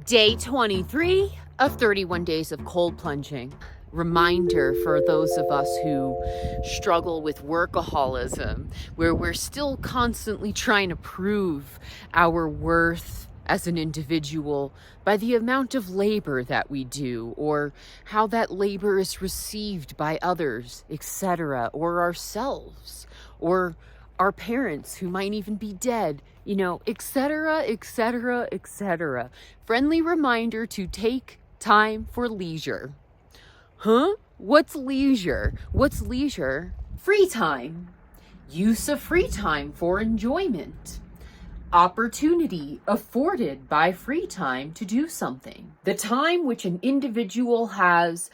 Day 23 of 31 days of cold plunging. Reminder for those of us who struggle with workaholism, where we're still constantly trying to prove our worth as an individual by the amount of labor that we do, or how that labor is received by others, etc., or ourselves, or our parents who might even be dead, etc., etc., etc. Friendly reminder to take time for leisure. Huh? What's leisure? What's leisure? Free time. Use of free time for enjoyment. Opportunity afforded by free time to do something. The time which an individual has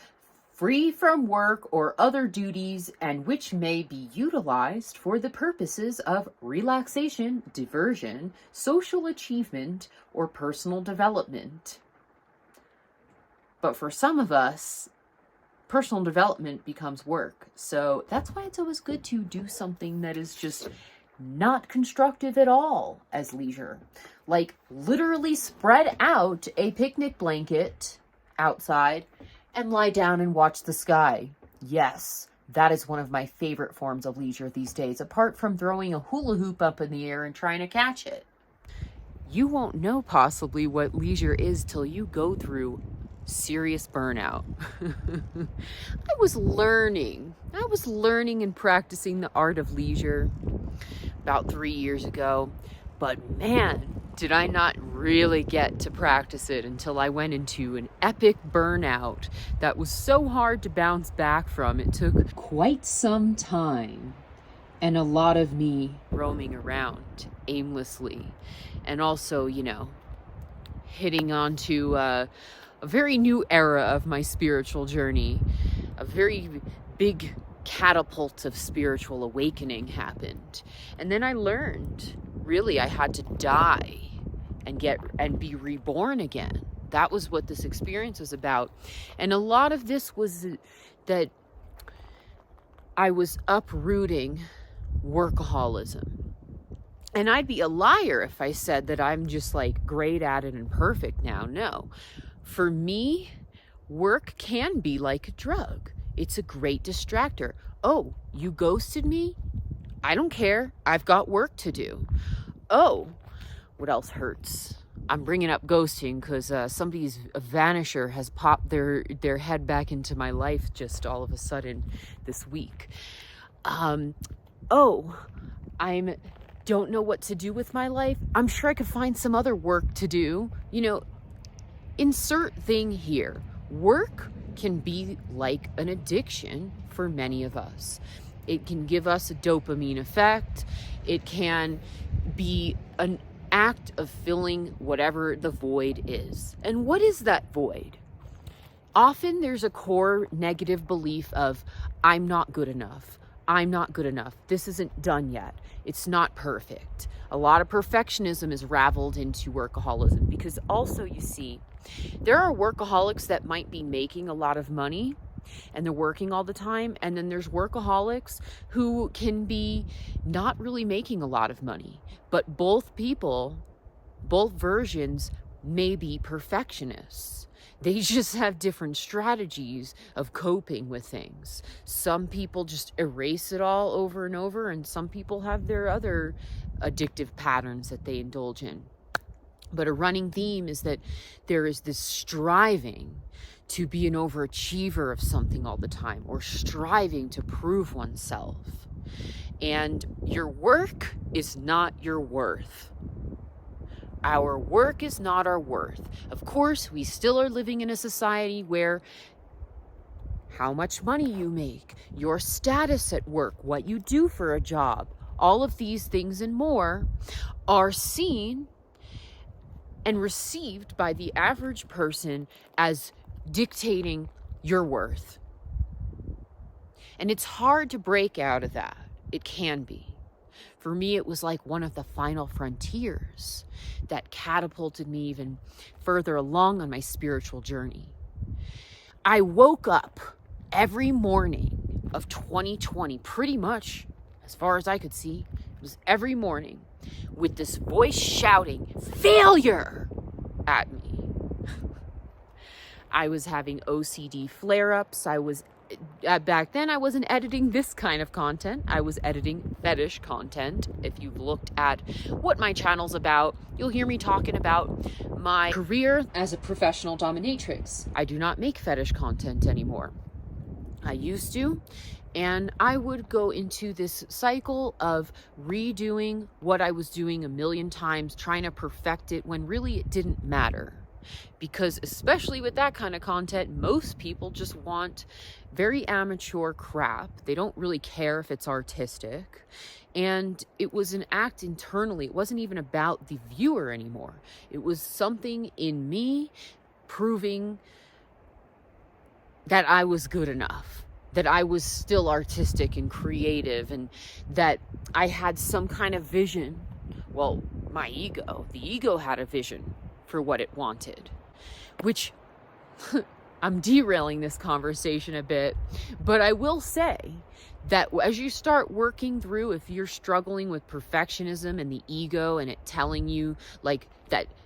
free from work or other duties, and which may be utilized for the purposes of relaxation, diversion, social achievement, or personal development. But for some of us, personal development becomes work. So that's why it's always good to do something that is just not constructive at all as leisure. Like literally spread out a picnic blanket outside and lie down and watch the sky. Yes, that is one of my favorite forms of leisure these days, apart from throwing a hula hoop up in the air and trying to catch it. You won't know possibly what leisure is till you go through serious burnout. I was learning and practicing the art of leisure about 3 years ago, but man, did I not really get to practice it until I went into an epic burnout that was so hard to bounce back from. It took quite some time and a lot of me roaming around aimlessly, and also, hitting onto a very new era of my spiritual journey. A very big catapult of spiritual awakening happened. And then I learned, really, I had to die and be reborn again. That was what this experience was about. And a lot of this was that I was uprooting workaholism. And I'd be a liar if I said that I'm just like great at it and perfect now. No. For me, work can be like a drug. It's a great distractor. Oh, you ghosted me? I don't care. I've got work to do. Oh, what else hurts? I'm bringing up ghosting because somebody's vanisher has popped their head back into my life just all of a sudden this week. I don't know what to do with my life. I'm sure I could find some other work to do. Insert thing here. Work can be like an addiction for many of us. It can give us a dopamine effect. It can be an act of filling whatever the void is. And what is that void? Often there's a core negative belief of, I'm not good enough. I'm not good enough. This isn't done yet. It's not perfect. A lot of perfectionism is raveled into workaholism, because also, you see, there are workaholics that might be making a lot of money and they're working all the time. And then there's workaholics who can be not really making a lot of money, but both versions may be perfectionists. They just have different strategies of coping with things. Some people just erase it all over and over, and some people have their other addictive patterns that they indulge in. But a running theme is that there is this striving to be an overachiever of something all the time, or striving to prove oneself. And your work is not your worth. Our work is not our worth. Of course, we still are living in a society where how much money you make, your status at work, what you do for a job, all of these things and more are seen and received by the average person as dictating your worth. And it's hard to break out of that. It can be. For me, it was like one of the final frontiers that catapulted me even further along on my spiritual journey. I woke up every morning of 2020, pretty much as far as I could see, it was every morning with this voice shouting failure at me. I was having OCD flare-ups. Back then, I wasn't editing this kind of content. I was editing fetish content. If you've looked at what my channel's about, you'll hear me talking about my career as a professional dominatrix. I do not make fetish content anymore. I used to, and I would go into this cycle of redoing what I was doing a million times, trying to perfect it when really it didn't matter. Because especially with that kind of content, most people just want very amateur crap. They don't really care if it's artistic. And it was an act internally. It wasn't even about the viewer anymore. It was something in me proving that I was good enough, that I was still artistic and creative, and that I had some kind of vision. Well, the ego had a vision for what it wanted, which I'm derailing this conversation a bit, but I will say that as you start working through, if you're struggling with perfectionism and the ego and it telling you like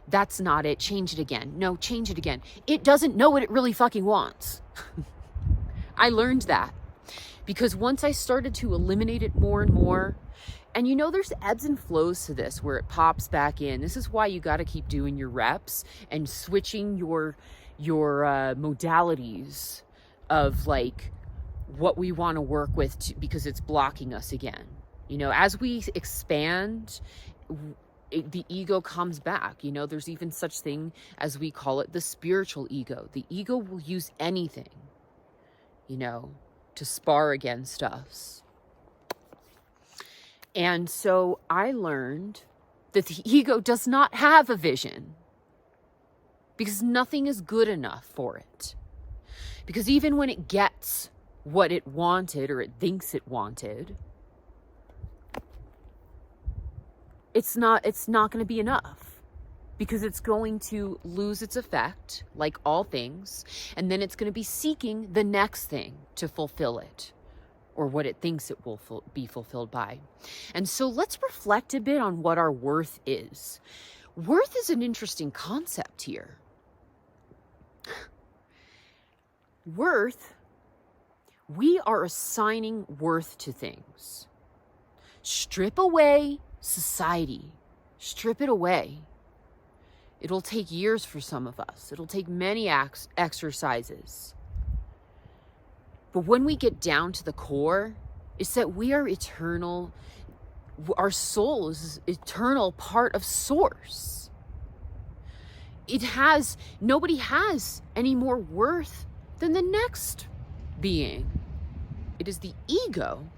that's not it, change it again. No, change it again. It doesn't know what it really fucking wants. I learned that because once I started to eliminate it more and more, and there's ebbs and flows to this where it pops back in. This is why you got to keep doing your reps and switching your modalities of like what we want to work with because it's blocking us again. As we expand, the ego comes back. There's even such thing as, we call it, the spiritual ego. The ego will use anything, to spar against us. And so I learned that the ego does not have a vision because nothing is good enough for it. Because even when it gets what it wanted or it thinks it wanted, it's not going to be enough, because it's going to lose its effect like all things, and then it's going to be seeking the next thing to fulfill it, or what it thinks it will be fulfilled by. And so let's reflect a bit on what our worth is. Worth is an interesting concept here. Worth, we are assigning worth to things. Strip away society. Strip it away. It'll take years for some of us. It'll take many exercises. But when we get down to the core, it's that we are eternal. Our soul is an eternal part of Source. Nobody has any more worth than the next being. It is the ego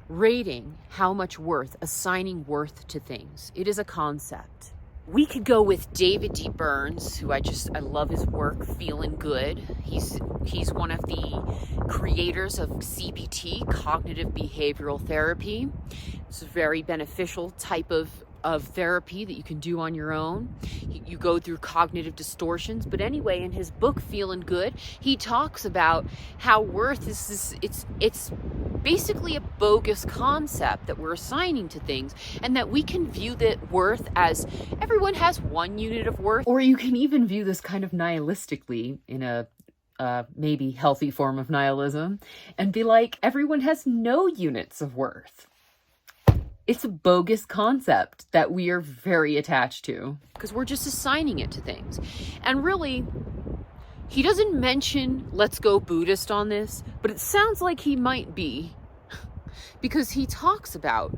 rating how much worth, assigning worth to things. It is a concept. We could go with David D. Burns, who I love his work, Feeling Good. He's one of the creators of CBT, cognitive behavioral therapy. It's a very beneficial type of therapy that you can do on your own. You go through cognitive distortions. But anyway, in his book, Feeling Good, he talks about how worth is it's basically a bogus concept that we're assigning to things, and that we can view that worth as everyone has one unit of worth, or you can even view this kind of nihilistically in a maybe healthy form of nihilism, and be like, everyone has no units of worth. It's a bogus concept that we are very attached to because we're just assigning it to things. And really, he doesn't mention Let's Go Buddhist on this, but it sounds like he might be, because he talks about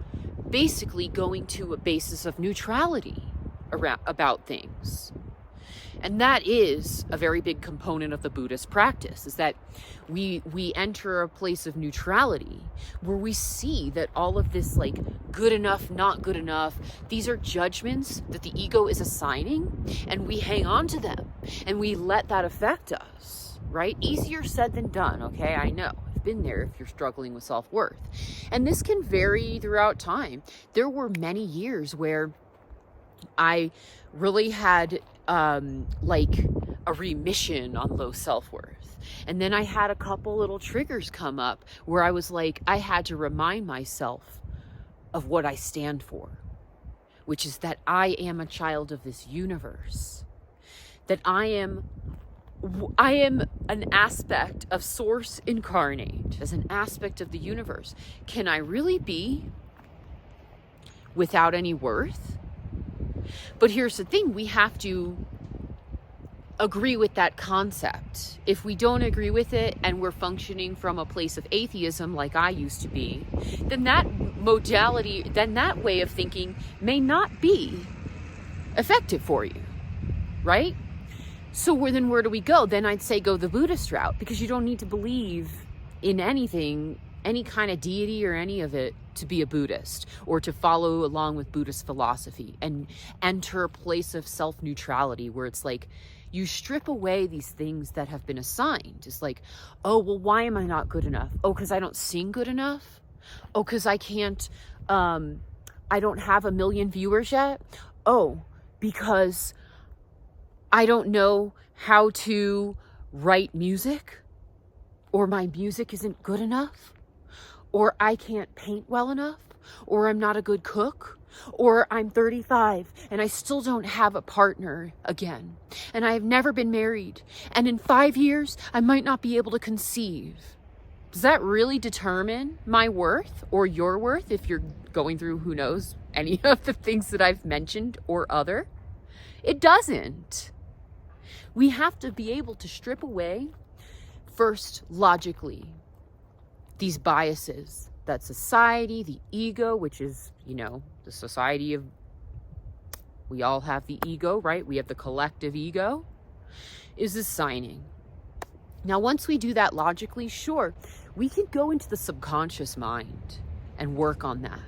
basically going to a basis of neutrality about things. And that is a very big component of the Buddhist practice, is that we enter a place of neutrality where we see that all of this, like, good enough, not good enough, these are judgments that the ego is assigning, and we hang on to them and we let that affect us, right? Easier said than done, okay? I know. I've been there if you're struggling with self-worth. And this can vary throughout time. There were many years where I really had like a remission on low self-worth. And then I had a couple little triggers come up where I was like, I had to remind myself of what I stand for, which is that I am a child of this universe, that I am I am an aspect of source incarnate, as an aspect of the universe. Can I really be without any worth? But here's the thing, we have to agree with that concept. If we don't agree with it and we're functioning from a place of atheism like I used to be, then that modality, then that way of thinking may not be effective for you, right? So then where do we go? Then I'd say go the Buddhist route, because you don't need to believe in anything, any kind of deity or any of it, to be a Buddhist or to follow along with Buddhist philosophy and enter a place of self-neutrality where it's like you strip away these things that have been assigned. It's like, oh, well, why am I not good enough? Oh, because I don't sing good enough? Oh, because I can't, I don't have 1 million viewers yet? Oh, because I don't know how to write music, or my music isn't good enough, or I can't paint well enough, or I'm not a good cook, or I'm 35 and I still don't have a partner again, and I have never been married, and in 5 years I might not be able to conceive. Does that really determine my worth or your worth if you're going through, who knows, any of the things that I've mentioned or other? It doesn't. We have to be able to strip away, first, logically, these biases that society, the ego, which is, the society of, we all have the ego, right? We have the collective ego, is assigning. Now, once we do that logically, sure, we can go into the subconscious mind and work on that.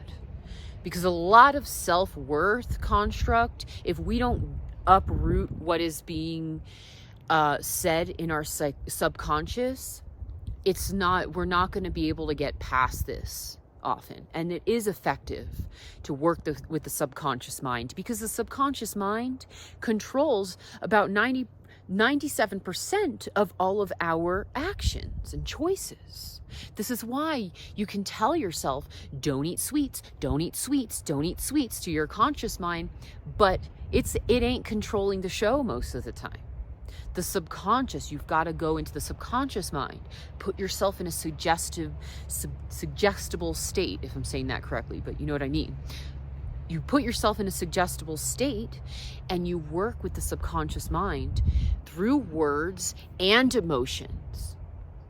Because a lot of self-worth construct, if we don't uproot what is being said in our subconscious, we're not going to be able to get past this often. And it is effective to work with the subconscious mind, because the subconscious mind controls about 97% of all of our actions and choices. This is why you can tell yourself, don't eat sweets, don't eat sweets, don't eat sweets, to your conscious mind, but it ain't controlling the show most of the time. The subconscious, you've got to go into the subconscious mind. Put yourself in a suggestible state, if I'm saying that correctly, but you know what I mean. You put yourself in a suggestible state and you work with the subconscious mind through words and emotions.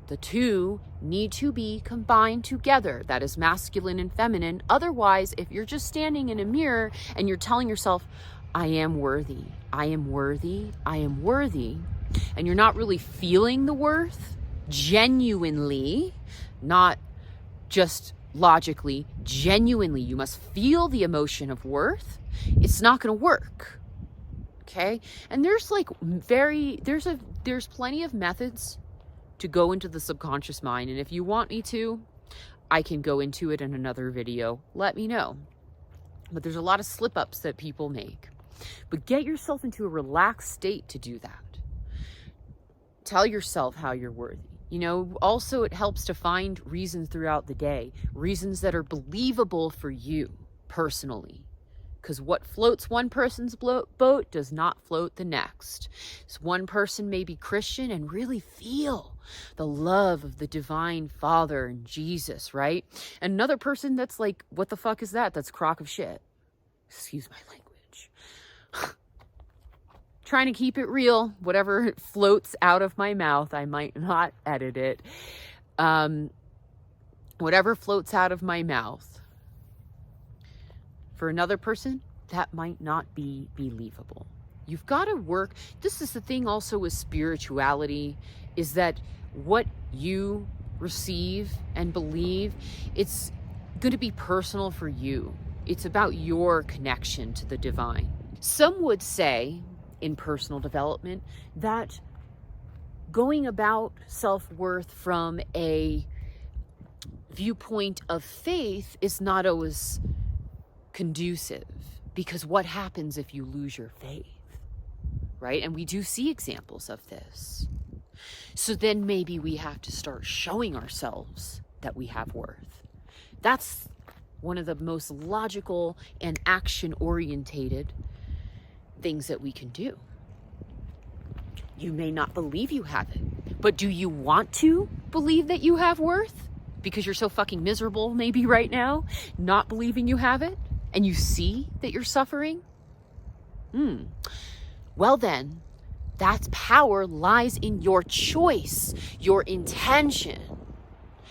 The two need to be combined together. That is masculine and feminine. Otherwise, if you're just standing in a mirror and you're telling yourself, I am worthy, I am worthy, I am worthy, and you're not really feeling the worth genuinely, not just logically, genuinely, you must feel the emotion of worth, it's not going to work. Okay? And there's plenty of methods to go into the subconscious mind, and if you want me to, I can go into it in another video. Let me know. But there's a lot of slip-ups that people make. But get yourself into a relaxed state to do that. Tell yourself how you're worthy. Also it helps to find reasons throughout the day, reasons that are believable for you personally. Because what floats one person's boat does not float the next. So one person may be Christian and really feel the love of the divine Father and Jesus, right? And another person that's like, what the fuck is that? That's crock of shit. Excuse my language. Trying to keep it real. Whatever floats out of my mouth, I might not edit it. Whatever floats out of my mouth, for another person, that might not be believable. You've got to work. This is the thing also with spirituality, is that what you receive and believe, it's going to be personal for you. It's about your connection to the divine. Some would say in personal development that going about self-worth from a viewpoint of faith is not always conducive, because what happens if you lose your faith, right? And we do see examples of this. So then maybe we have to start showing ourselves that we have worth. That's one of the most logical and action-orientated things that we can do. You may not believe you have it, but do you want to believe that you have worth? Because you're so fucking miserable maybe right now, not believing you have it, and you see that you're suffering? Well then, that power lies in your choice, your intention.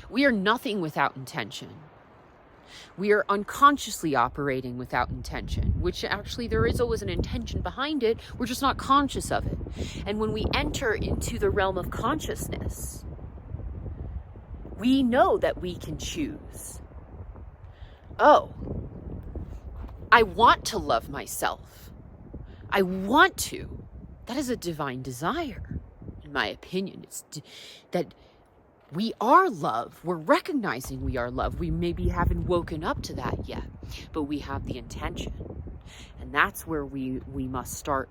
We are nothing without intention. We are unconsciously operating without intention, which actually there is always an intention behind it. We're just not conscious of it. And when we enter into the realm of consciousness, we know that we can choose. Oh, I want to love myself. I want to. That is a divine desire, in my opinion. It's that we are love. We're recognizing we are love. We maybe haven't woken up to that yet, but we have the intention. And that's where we must start.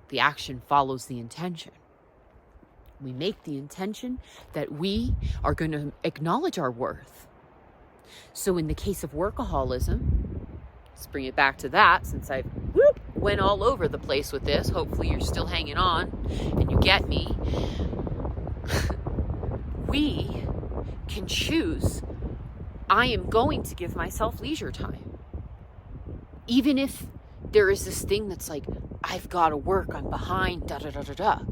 The action follows the intention. We make the intention that we are going to acknowledge our worth. So in the case of workaholism, let's bring it back to that, since I went all over the place with this. Hopefully you're still hanging on and you get me. We can choose, I am going to give myself leisure time. Even if there is this thing that's like, I've got to work, I'm behind, da-da-da-da-da.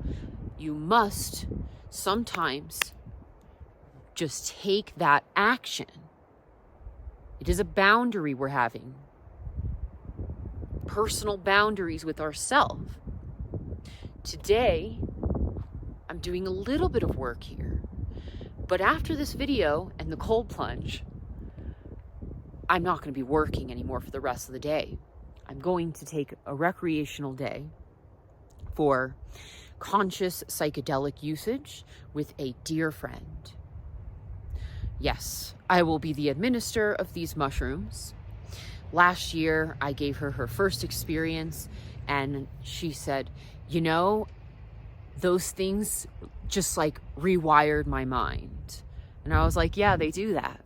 You must sometimes just take that action. It is a boundary we're having. Personal boundaries with ourselves. Today, I'm doing a little bit of work here. But after this video and the cold plunge, I'm not going to be working anymore for the rest of the day. I'm going to take a recreational day for conscious psychedelic usage with a dear friend. Yes, I will be the administrator of these mushrooms. Last year, I gave her her first experience, and she said, you know, those things just like rewired my mind. And I was like, yeah, they do that.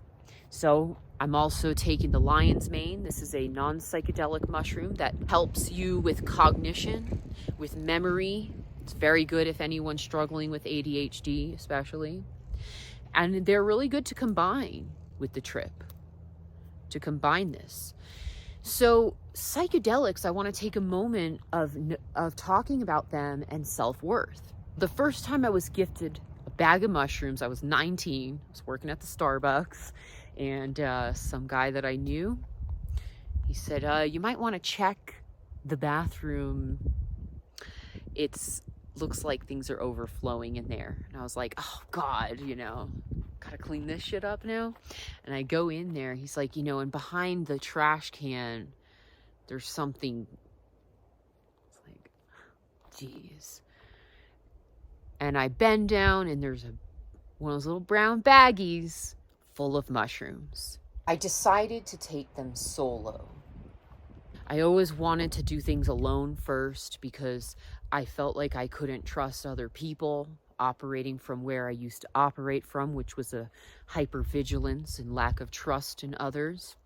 So I'm also taking the lion's mane. This is a non-psychedelic mushroom that helps you with cognition, with memory. It's very good if anyone's struggling with ADHD, especially. And they're really good to combine with the trip, to combine this. So psychedelics, I want to take a moment of talking about them and self-worth. The first time I was gifted a bag of mushrooms, I was 19. I was working at the Starbucks, and some guy that I knew, he said, you might want to check the bathroom. It's looks like things are overflowing in there. And I was like, oh God, you know, gotta clean this shit up now. And I go in there, he's like, you know, and behind the trash can, there's something. It's like, geez. And I bend down, and there's one of those little brown baggies full of mushrooms. I decided to take them solo. I always wanted to do things alone first because I felt like I couldn't trust other people operating from where I used to operate from, which was a hypervigilance and lack of trust in others.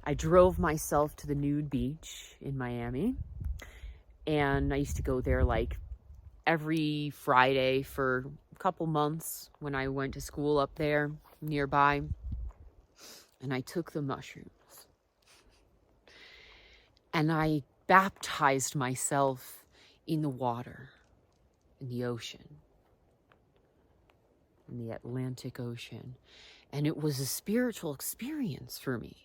I drove myself to the nude beach in Miami, and I used to go there like every Friday for a couple months when I went to school up there nearby, and I took the mushrooms and I baptized myself in the water, in the ocean, in the Atlantic Ocean. And it was a spiritual experience for me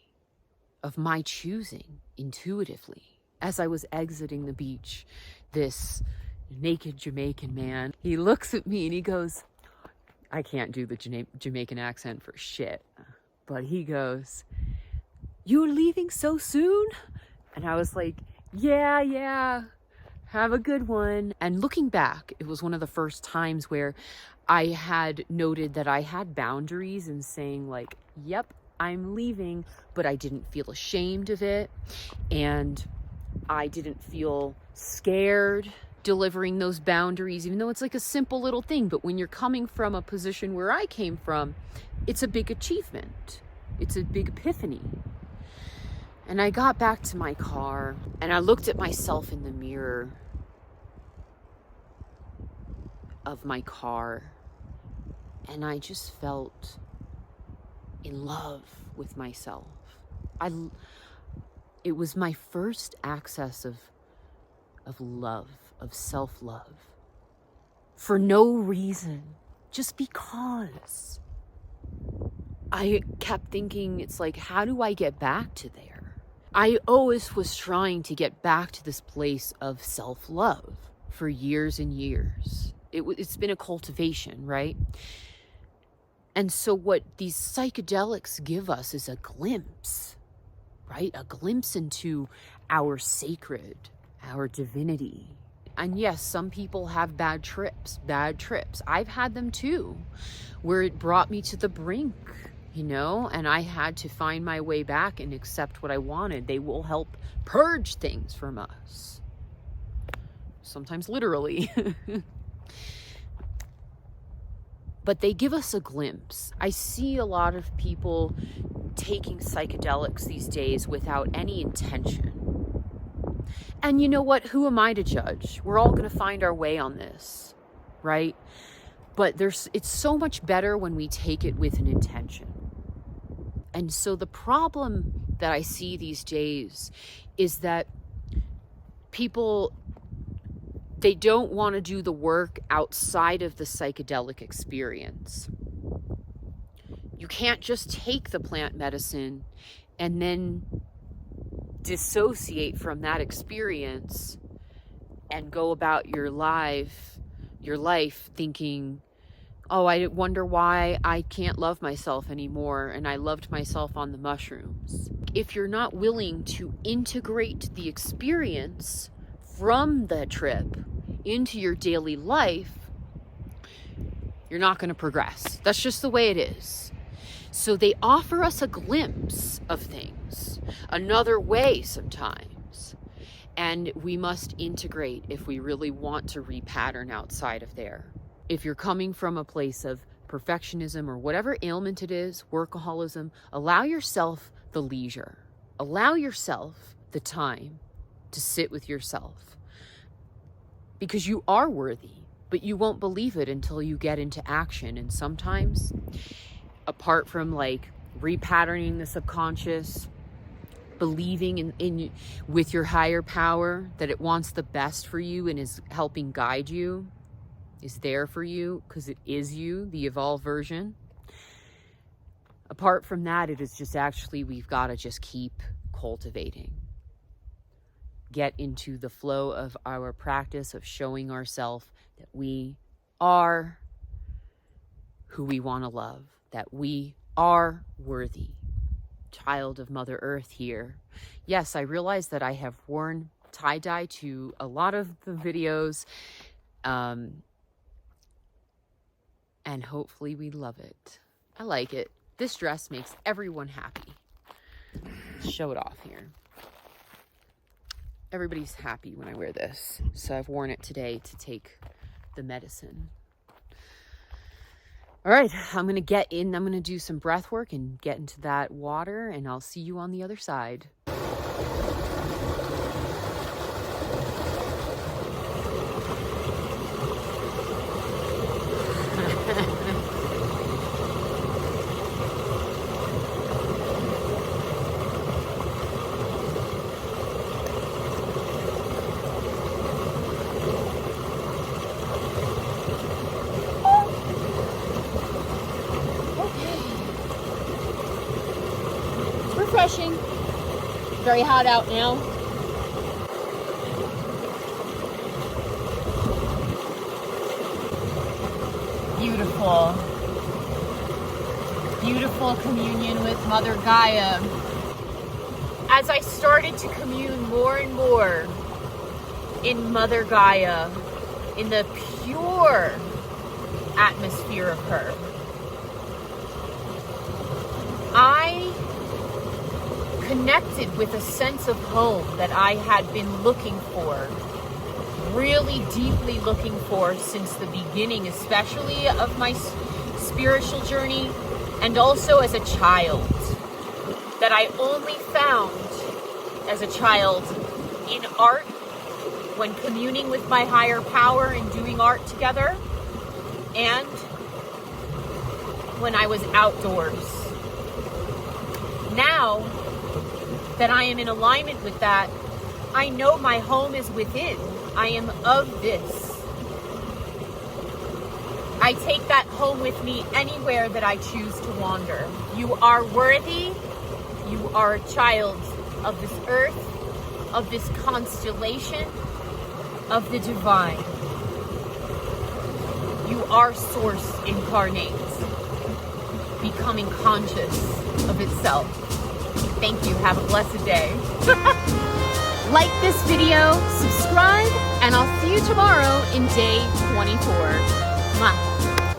of my choosing intuitively. As I was exiting the beach, this naked Jamaican man, he looks at me and he goes, I can't do the Jamaican accent for shit, but he goes, "You're leaving so soon?" And I was like, yeah, have a good one. And looking back, it was one of the first times where I had noted that I had boundaries and saying like, yep, I'm leaving, but I didn't feel ashamed of it. And I didn't feel scared delivering those boundaries, even though it's like a simple little thing. But when you're coming from a position where I came from, it's a big achievement. It's a big epiphany. And I got back to my car and I looked at myself in the mirror of my car, and I just felt in love with myself. It was my first access of love, of self-love, for no reason, just because. I kept thinking, it's like, how do I get back to there? I always was trying to get back to this place of self-love for years and years. It's been a cultivation, right? And so what these psychedelics give us is a glimpse, right? A glimpse into our sacred, our divinity. And yes, some people have bad trips. I've had them too, where it brought me to the brink, and I had to find my way back and accept what I wanted. They will help purge things from us. Sometimes literally. But they give us a glimpse. I see a lot of people taking psychedelics these days without any intention. And you know what? Who am I to judge? We're all going to find our way on this, right? But it's so much better when we take it with an intention. And so the problem that I see these days is that people, they don't want to do the work outside of the psychedelic experience. You can't just take the plant medicine and then dissociate from that experience and go about your life thinking, oh, I wonder why I can't love myself anymore, and I loved myself on the mushrooms. If you're not willing to integrate the experience from the trip into your daily life, you're not going to progress. That's just the way it is. So they offer us a glimpse of things, another way sometimes, and we must integrate if we really want to repattern outside of there. If you're coming from a place of perfectionism or whatever ailment it is, workaholism, allow yourself the leisure. Allow yourself the time to sit with yourself. Because you are worthy, but you won't believe it until you get into action. And sometimes, apart from like repatterning the subconscious, believing in with your higher power that it wants the best for you and is helping guide you, is there for you because it is you, the evolved version. Apart from that, it is just actually, we've got to just keep cultivating. Get into the flow of our practice of showing ourselves that we are who we want to love, that we are worthy. Child of Mother Earth here. Yes, I realize that I have worn tie-dye to a lot of the videos, and hopefully we love it. I like it. This dress makes everyone happy. Show it off here. Everybody's happy when I wear this. So I've worn it today to take the medicine. All right, I'm going to get in. I'm going to do some breath work and get into that water, and I'll see you on the other side. Refreshing. Very hot out now. Beautiful. Beautiful communion with Mother Gaia. As I started to commune more and more in Mother Gaia, in the pure atmosphere of her, I connected with a sense of home that I had been looking for, really deeply looking for since the beginning, especially of my spiritual journey, and also as a child, that I only found as a child in art, when communing with my higher power and doing art together, and when I was outdoors. Now that I am in alignment with that, I know my home is within. I am of this. I take that home with me anywhere that I choose to wander. You are worthy. You are a child of this earth, of this constellation, of the divine. You are source incarnate, becoming conscious of itself. Thank you. Have a blessed day. Like this video, subscribe, and I'll see you tomorrow in day 24. Mwah.